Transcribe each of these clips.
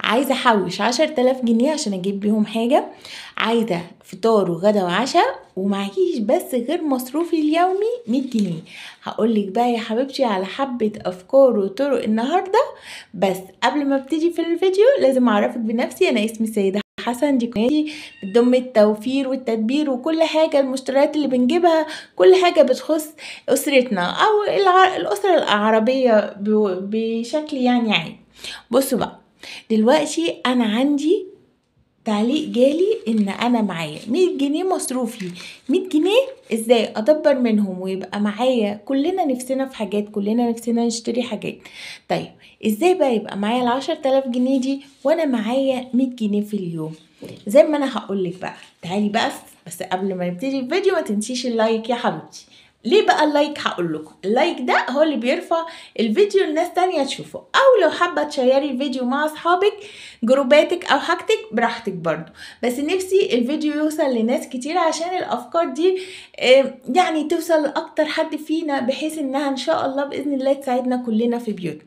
عايزة احوش 10,000 جنيه عشان اجيب بيهم حاجة، عايزة فطار وغدا وعشاء، ومعكيش بس غير مصروفي اليومي 100 جنيه. هقولك بقى يا حبيبتي على حبة افكار وطرق النهاردة. بس قبل ما ابتدي في الفيديو لازم اعرفك بنفسي. انا اسمي سيدة حسن، دي قناتي بتضم التوفير والتدبير وكل حاجة، المشتريات اللي بنجيبها، كل حاجة بتخص أسرتنا أو الأسرة العربية بشكل يعني عام. بصوا بقى، دلوقتي أنا عندي تعليق جالي ان انا معايا 100 جنيه مصروفي. 100 جنيه ازاي ادبر منهم ويبقى معايا؟ كلنا نفسنا في حاجات، كلنا نفسنا نشتري حاجات. طيب ازاي بقى يبقى معايا ال10,000 جنيه دي وانا معايا 100 جنيه في اليوم؟ زي ما انا هقولك بقى، تعالي بس قبل ما نبتدي الفيديو ما تنسيش اللايك يا حبيبتي. ليه بقى اللايك؟ هقول لكم. اللايك ده هو اللي بيرفع الفيديو لناس تانية تشوفه، او لو حابة تشيري الفيديو مع اصحابك، جروباتك او حاجتك، براحتك برضو. بس نفسي الفيديو يوصل لناس كتير عشان الافكار دي يعني توصل لاكتر حد فينا، بحيث انها ان شاء الله باذن الله تساعدنا كلنا في بيوتنا.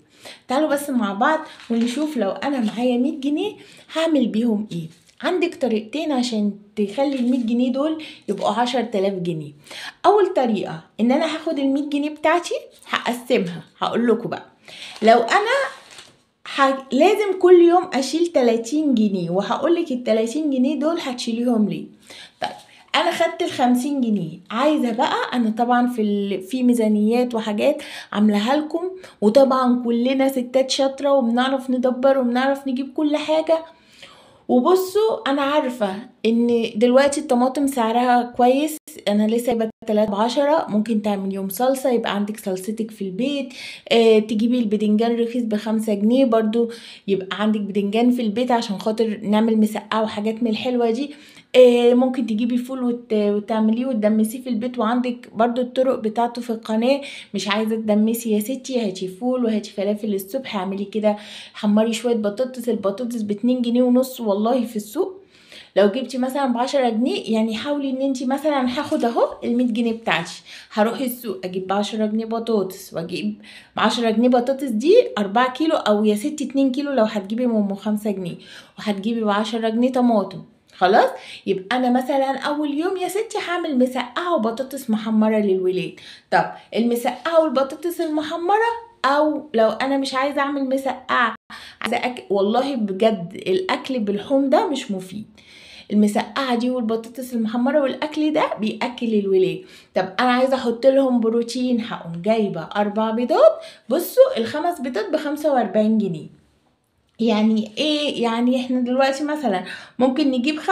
تعالوا بس مع بعض ونشوف لو انا معايا 100 جنيه هعمل بيهم ايه. عندك طريقتين عشان تخلي ال100 جنيه دول يبقوا 10,000 جنيه. اول طريقة ان انا هاخد ال100 جنيه بتاعتي هقسمها. هقول لكم بقى، لو انا لازم كل يوم اشيل 30 جنيه، وهقولك ال30 جنيه دول هتشيليهم ليه. طيب انا خدت ال50 جنيه، عايزه بقى انا طبعا في ميزانيات وحاجات عاملاها لكم، وطبعا كلنا ستات شاطره وبنعرف ندبر وبنعرف نجيب كل حاجه. وبصوا انا عارفة ان دلوقتي الطماطم سعرها كويس، انا لسه جايبه 3 ب10. ممكن تعمليهم صلصة، يبقى عندك صلصتك في البيت. تجيبي البدنجان رخيص ب5 جنيه برضو، يبقى عندك بدنجان في البيت عشان خاطر نعمل مسقعة وحاجات من الحلوة دي. ممكن تجيبي فول وتعمليه وتدمسيه في البيت، وعندك برضو الطرق بتاعته في القناة. مش عايزة تدمسي يا ستي، هاتي فول وهاتي فلافل الصبح، اعملي كده، حمري شوية بطاطس. البطاطس ب2.5 جنيه والله في السوق. لو جبتي مثلا ب10 جنيه، يعني حاولي ان انتي مثلا هاخد اهو ال100 جنيه بتاعتي، هروح السوق اجيب ب10 جنيه بطاطس، واجيب ب10 جنيه بطاطس دي 4 كيلو، او يا ستي 2 كيلو لو هتجيبي من 5 جنيه، وهتجيبي ب10 جنيه طماطم. خلاص، يبقى انا مثلا اول يوم يا ستي هعمل مسقعه وبطاطس محمره للولاد. طب المسقعه والبطاطس المحمره، او لو انا مش عايزه اعمل مسقعه، عايزه والله بجد الاكل باللحوم ده مش مفيد. المسقعه دي والبطاطس المحمره والاكل ده بياكل الولاد. طب انا عايزه احط لهم بروتين، هقوم جايبه 4 بيضات. بصوا ال5 بيضات ب45 جنيه. يعني ايه؟ يعني احنا دلوقتي مثلا ممكن نجيب 5،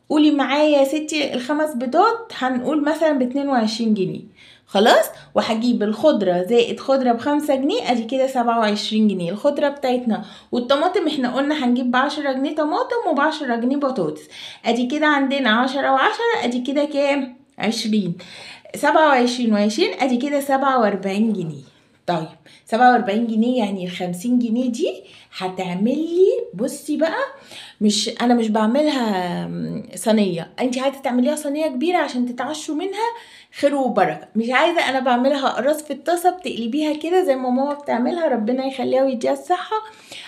قولي معايا يا ستي ال5 بيضات هنقول مثلا ب22 جنيه. خلاص، وهجيب الخضرة زائد خضرة ب5 جنيه، ادي كده 27 جنيه الخضرة بتاعتنا. والطماطم احنا قلنا هنجيب ب10 جنيه طماطم وب10 جنيه بطاطس، ادي كده عندنا 10 و10، ادي كده كام؟ 20. 27 و20، ادي كده 47 جنيه. طيب 47 جنيه يعني ال50 جنيه دي هتعملي، بصي بقى، انا مش بعملها صينيه، انت عايزه تعمليها صينيه كبيره عشان تتعشوا منها، خير وبركه. مش عايزه، انا بعملها اقراص في الطاسه، بتقلبيها كده زي ما ماما بتعملها، ربنا يخليها ويديها الصحه.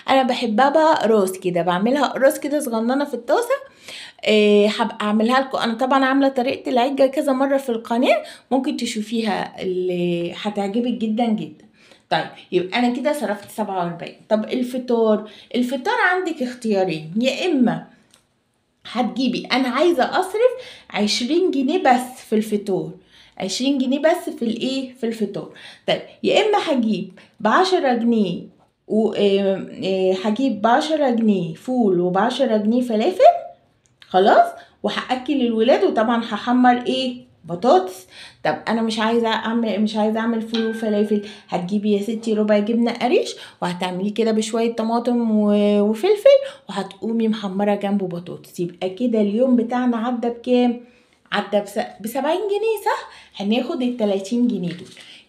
انا بحبها بقى اقراص كده، بعملها اقراص كده صغننه في الطاسه. هبقى اعملها لكم. انا طبعا عامله طريقه العجه كذا مره في القناه، ممكن تشوفيها، اللي هتعجبك جدا جدا. طيب يبقى انا كده صرفت 47. طب الفطار عندك اختيارين، يا اما هتجيبي، انا عايزه اصرف 20 جنيه بس في الفطار، 20 جنيه بس في الايه، في الفطار. طيب يا اما هجيب ب10 جنيه، هجيب ب10 جنيه فول و10 جنيه فلافل. خلاص، وهاكل الولاد، وطبعا هحمر ايه؟ بطاطس. طب انا مش عايزه اعمل فول وفلافل، هتجيبي يا ستي ربع جبنه قريش، وهتعمليه كده بشويه طماطم وفلفل، وهتقومي محمره جنبه بطاطس. يبقى كده اليوم بتاعنا عدى بكام؟ عدى ب70 جنيه، صح؟ هناخد ال30 جنيه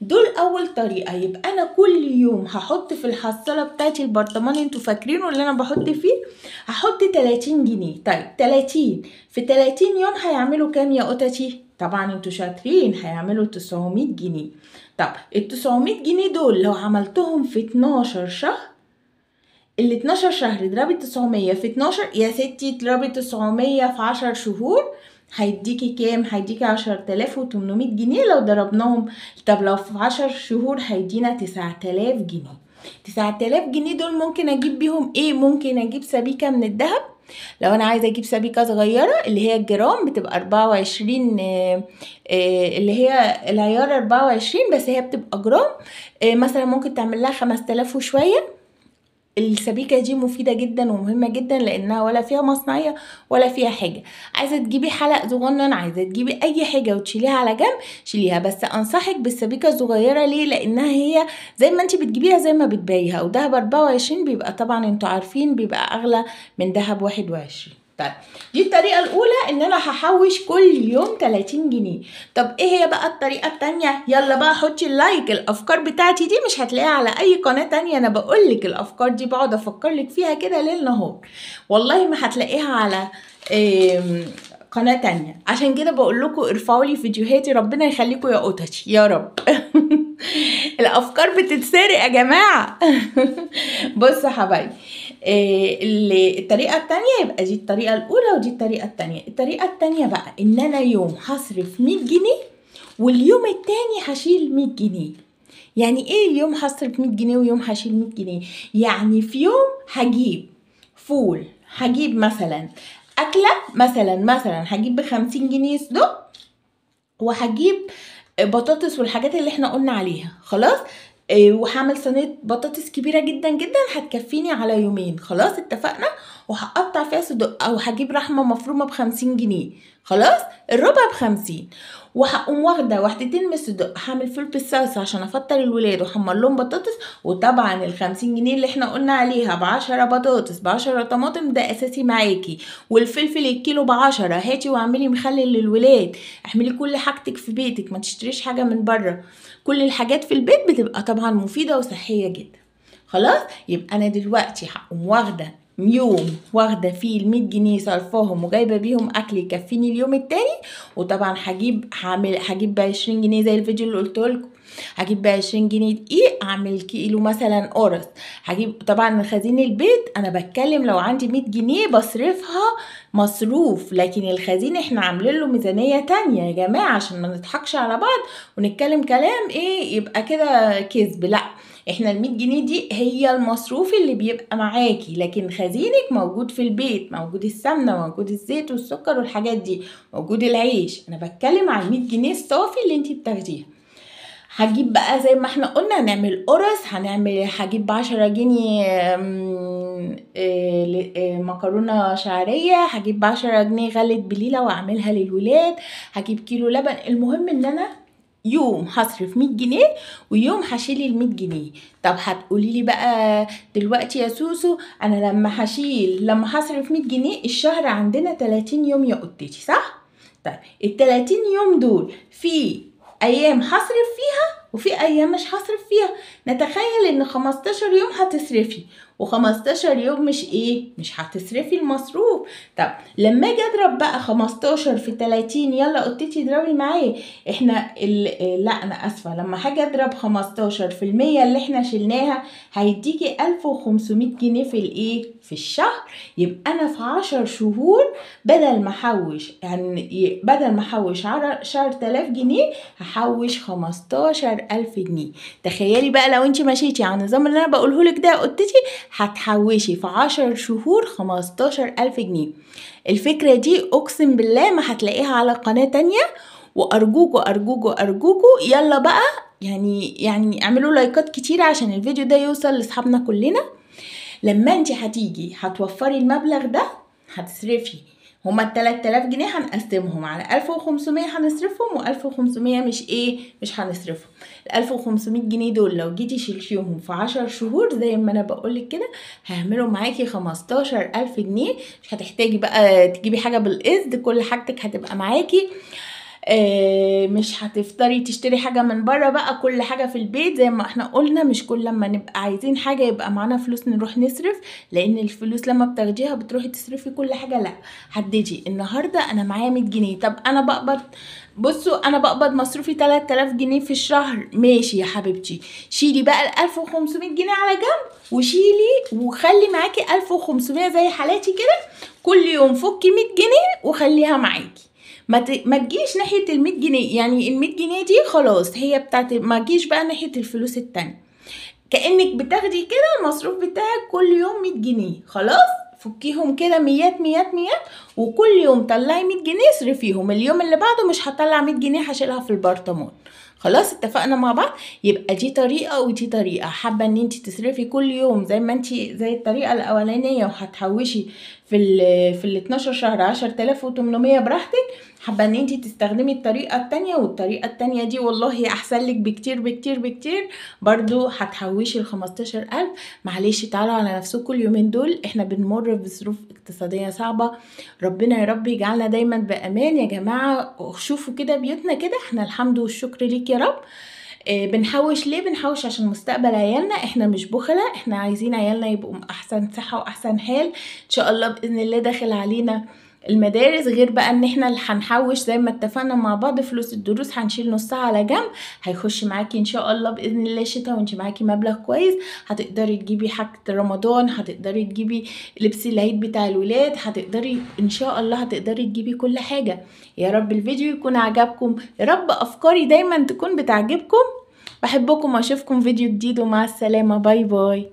دول اول طريقه. يبقى انا كل يوم هحط في الحصاله بتاعتي البرطمان، انتوا فاكرينه اللي انا بحط فيه، هحط 30 جنيه. طيب 30 في 30 يوم هيعملوا كام يا قطتي؟ طبعا انتوا شاطرين، هيعملوا 900 جنيه. طب ال900 جنيه دول لو عملتهم في 12 شهر، ال12 شهر اضربي 900 في 12 يا ستي، اضربي 900 في 10 شهور هيديكي كام؟ هيديكي 10,800 جنيه لو ضربناهم. طب لو في 10 شهور هيدينا 9000 جنيه. 9000 جنيه دول ممكن اجيب بيهم ايه؟ ممكن اجيب سبيكة من الذهب. لو انا عايزه اجيب سبيكه صغيره اللي هي الجرام بتبقى 24، اللي هي العيار 24 بس هي بتبقى جرام، مثلا ممكن تعمل لها 5000 وشويه. السبيكة دي مفيدة جدا ومهمة جدا لانها ولا فيها مصنعية ولا فيها حاجة. عايزة تجيبي حلق صغنن، عايزة تجيبي اي حاجة وتشيليها على جنب شيليها، بس انصحك بالسبيكة الصغيرة. ليه؟ لانها هي زي ما انت بتجيبيها زي ما بتبيعيها، ودهب 24 بيبقى طبعا انتوا عارفين بيبقى اغلى من دهب 21. طيب دي الطريقة الأولى إن أنا هحوش كل يوم 30 جنيه. طب إيه هي بقى الطريقة التانية؟ يلا بقى حطي اللايك. الأفكار بتاعتي دي مش هتلاقيها على أي قناة تانية، أنا بقولك الأفكار دي بقعد أفكرلك فيها كده ليل نهار، والله ما هتلاقيها على قناة تانية. عشان كده بقول لكم ارفعوا لي فيديوهاتي، ربنا يخليكم يا قطتي يا رب. الأفكار بتتسرق يا جماعة. بصوا يا حبايبي، الطريقة التانية يبقى دي الطريقة الأولى ودي الطريقة التانية. الطريقة التانية بقى إن أنا يوم هصرف 100 جنيه واليوم التاني هشيل 100 جنيه. يعني إيه اليوم هصرف 100 جنيه ويوم هشيل 100 جنيه؟ يعني في يوم هجيب فول، هجيب مثلا أكلة، مثلا هجيب ب50 جنيه صدق، وهجيب بطاطس والحاجات اللي احنا قلنا عليها خلاص. وهعمل صينيه بطاطس كبيره جدا جدا هتكفيني على يومين، خلاص اتفقنا. وهقطع فيها صدق، او هجيب رحمه مفرومه ب50 جنيه خلاص، الربع ب50. وهقوم واخده واحدتين من الصدق، هعمل فول بالصلصه عشان افطر الولاد واحمر لهم بطاطس. وطبعا ال50 جنيه اللي احنا قلنا عليها ب10 بطاطس ب10 طماطم ده اساسي معاكي. والفلفل الكيلو ب10، هاتي واعملي مخلل للولاد. اعملي كل حاجتك في بيتك، ما تشتريش حاجه من بره. كل الحاجات في البيت بتبقى طبعا مفيده وصحيه جدا. خلاص يبقى انا دلوقتي هقوم واخده يوم واخده فيه ال100 جنيه صرفاهم وجايبه بيهم اكل يكفيني اليوم التاني. وطبعا هجيب ب20 جنيه زي الفيديو اللي قلته لكم، هجيب ب20 جنيه دقيق اعمل كيلو مثلا قرص. هجيب طبعا خزين البيت، انا بتكلم لو عندي 100 جنيه بصرفها مصروف، لكن الخزين احنا عاملين له ميزانيه تانية يا جماعه عشان ما نضحكش على بعض ونتكلم كلام ايه يبقى كده كذب. لا، احنا ال100 جنيه دي هي المصروف اللي بيبقى معاكي، لكن خزينك موجود في البيت، موجود السمنه، موجود الزيت والسكر والحاجات دي، موجود العيش. انا بتكلم على 100 جنيه الصافي اللي انتي بتاخديها. هجيب بقى زي ما احنا قلنا هنعمل قرص، هجيب ب10 جنيه مكرونه شعريه، هجيب ب10 جنيه غلة بليله واعملها للولاد، هجيب كيلو لبن. المهم ان انا يوم هصرف 100 جنيه ويوم هشيل ال100 جنيه. طب هتقولي لي بقى دلوقتي يا سوسو انا لما هصرف 100 جنيه الشهر عندنا 30 يوم يا قطتي صح؟ طيب ال30 يوم دول في ايام هصرف فيها وفي ايام مش هصرف فيها. نتخيل ان 15 يوم هتصرفي و15 يوم مش هتصرفي المصروف. طب لما اجي اضرب بقى 15 في 30، يلا قطتي اضربي معايا. لا انا اسفه، لما هاجي اضرب 15 في المية اللي احنا شلناها هيديكي 1500 جنيه في الشهر. يبقى انا في 10 شهور بدل ما احوش شهر 10,000 جنيه هحوش 15,000 جنيه. تخيلي بقى لو انت مشيتي على النظام اللي انا بقوله لك ده يا قطتي هتحوشي في 10 شهور 15,000 جنيه. الفكرة دي اقسم بالله ما هتلاقيها على قناة تانية. وارجوكوا ارجوكوا ارجوكوا يلا بقى يعني اعملوا لايكات كتير عشان الفيديو ده يوصل لاصحابنا كلنا. لما انت هتيجي هتوفري المبلغ ده هتصرفي هما 3000 جنيه هنقسمهم على 1500 هنصرفهم و1500 مش هنصرفهم. 1500 جنيه دول لو جيتي شلتيهم في 10 شهور زي ما انا بقولك كده هيعملوا معاكي 15,000 جنيه. مش هتحتاجي بقى تجيبي حاجة بالقسط، كل حاجتك هتبقى معاكي. مش هتفطري تشتري حاجة من بره بقى، كل حاجة في البيت زي ما احنا قلنا. مش كل لما نبقى عايزين حاجة يبقى معانا فلوس نروح نصرف، لان الفلوس لما بتاخديها بتروحي تصرفي كل حاجة. لا، حددي النهاردة انا معايا 100 جنيه. طب انا بقبض، بصوا انا بقبض مصروفي 3000 جنيه في الشهر، ماشي يا حبيبتي، شيلي بقى ال 1500 جنيه على جنب، وشيلي وخلي معاكي 1500 زي حالاتي كده. كل يوم فكي 100 جنيه وخليها معاكي. ما تجيش ناحيه ال 100 جنيه، يعني ال 100 جنيه دي خلاص هي بتاعت، ما تجيش بقى ناحيه الفلوس التانية. كانك بتاخدي كده المصروف بتاعك كل يوم 100 جنيه، خلاص فكيهم كده ميات ميات ميات، وكل يوم طلعي 100 جنيه اصرفيهم. اليوم اللي بعده مش هطلع 100 جنيه هشيلها في البرطمان. خلاص اتفقنا مع بعض؟ يبقى دي طريقه ودي طريقه. حابه ان انت تصرفي كل يوم زي ما انت زي الطريقه الاولانيه وهتحوشي في ال 12 شهر 10800 براحتك، حابه ان انت تستخدمي الطريقه التانية، والطريقه التانية دي والله احسن لك بكتير بكتير بكتير، برضو هتحوشي ال 15000. معلش تعالوا على نفسكم اليومين دول، احنا بنمر بظروف اقتصاديه صعبه. ربنا يا رب يجعلنا دايما بامان يا جماعه. شوفوا كده بيوتنا كده، احنا الحمد والشكر ليك يا رب. بنحوش ليه؟ بنحوش عشان مستقبل عيالنا. احنا مش بخلة، احنا عايزين عيالنا يبقوا احسن صحة واحسن حال. ان شاء الله باذن الله داخل علينا المدارس، غير بقى ان احنا اللي هنحوش زي ما اتفقنا مع بعض. فلوس الدروس هنشيل نصها على جنب، هيخش معاكي ان شاء الله باذن الله الشتاء وانت معاكي مبلغ كويس، هتقدري تجيبي حاجة رمضان، هتقدري تجيبي لبس العيد بتاع الولاد، هتقدري ان شاء الله هتقدري تجيبي كل حاجة. يا رب الفيديو يكون عجبكم، يا رب افكاري دايما تكون بتعجبكم. بحبكم واشوفكم فيديو جديد، ومع السلامة، باي باي.